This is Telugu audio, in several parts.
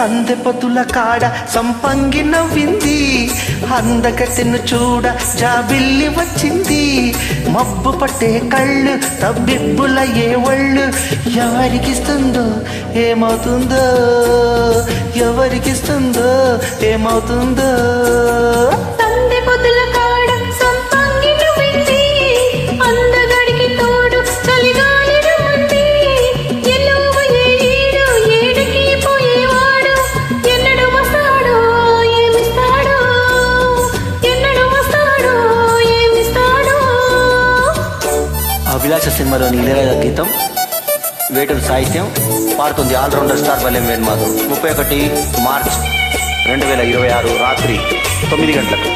సందె పొద్దుల కాడ సంపంగి నవ్వింది, అందగత్తెను చూడ జాబిల్లి వచ్చింది. మబ్బు పట్టే కళ్ళు తబ్బిబ్బుల ఏ ఒళ్ళు, ఎవరికిస్తుందో ఏమవుతుందో, ఎవరికిస్తుందో ఏమవుతుందో. సందె పొద్దుల కాడ సంపంగి నవ్వింది, అందగడికి తోడు చలిగాలి రమ్మంది. ఎల్లువ ఏడు ఏడికి పోయేవాడు, ఎన్నడు వస్తాడో ఏమిస్తాడో, ఎన్నడు వస్తాడో ఏమిస్తాడో. అభిలాష సినిమాలోని ఇళయరాజా గీతం, వేటూరు సాహిత్యం, పాడుతుంది ఆల్రౌండర్ స్టార్ బల్లెం వేణుమాధవ్. 31 మార్చ్ 2026 రాత్రి 9 గంటలకు.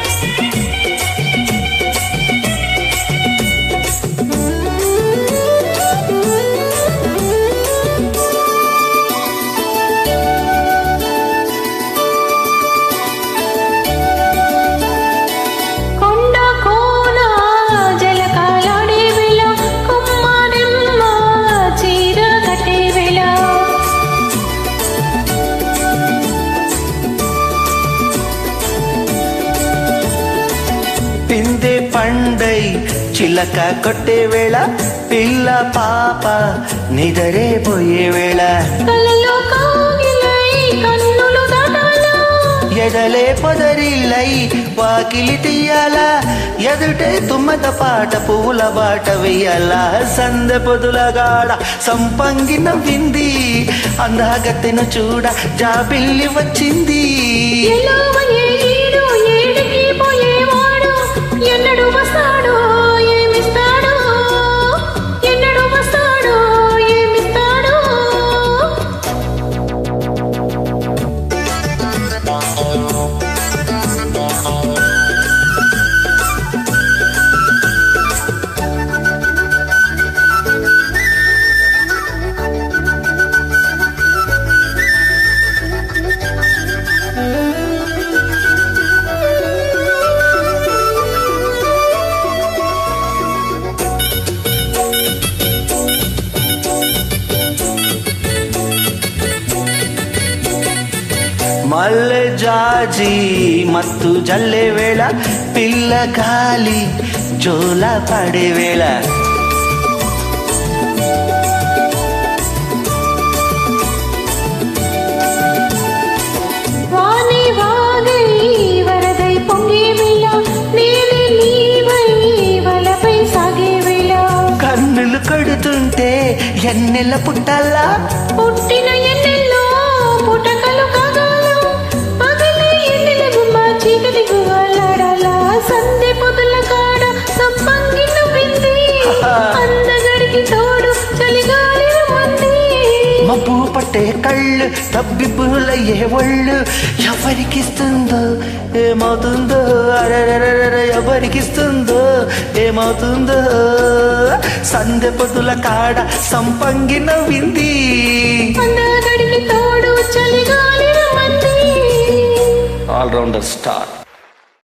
పిందె పండై చిలక కొట్టే వేళ, పిల్ల పాప నిదరే పోయే వేళ, ఎదలే పొదరిల్లై వాకిలి తీయాల, ఎదుటే తుమ్మత పాట పువ్వుల బాట వెయ్యాల. సందె పొదుల గాడ సంపంగి నవ్వింది, అందగత్తెను చూడ జాబిల్లి వచ్చింది. ఎన్నడు వస్తాడో ఏమిస్తాడో, ఎన్నడు వస్తాడో ఏమిస్తాడో. మల్లె జాజి మత్తు జల్లే వేళ, పిల్ల గాలి జోల పడే వేళ, వాని వాగై వరదై పొంగే వేళ, నీలి నీవై వలపై సాగే వేళ, కన్నులు కొడుతుంటే ఎన్నెల పుట్టాలా, పుట్టిన ఎన్నెల్లో పుటకలు కాగాల, పగలే ఎన్నెల గుమ్మ చీకటి గువ్వలాడాలా. సందె పొదుల కాడ సంపంగి నవ్వింది, అందగడికి తోడు చలిగాలి రమ్మంది. మబ్బు పట్టే కళ్ళు తబ్బిబ్బుల ఏ ఒళ్ళు, ఎవరికిస్తుందో ఏమవుతుందో, అరెరెరెరె ఎవరికిస్తుందో ఏమవుతుందో. సందె పొదుల కాడ సంపంగి నవ్వింది, అందగడికి తోడు చలిగాలి రమ్మంది. Allrounder star.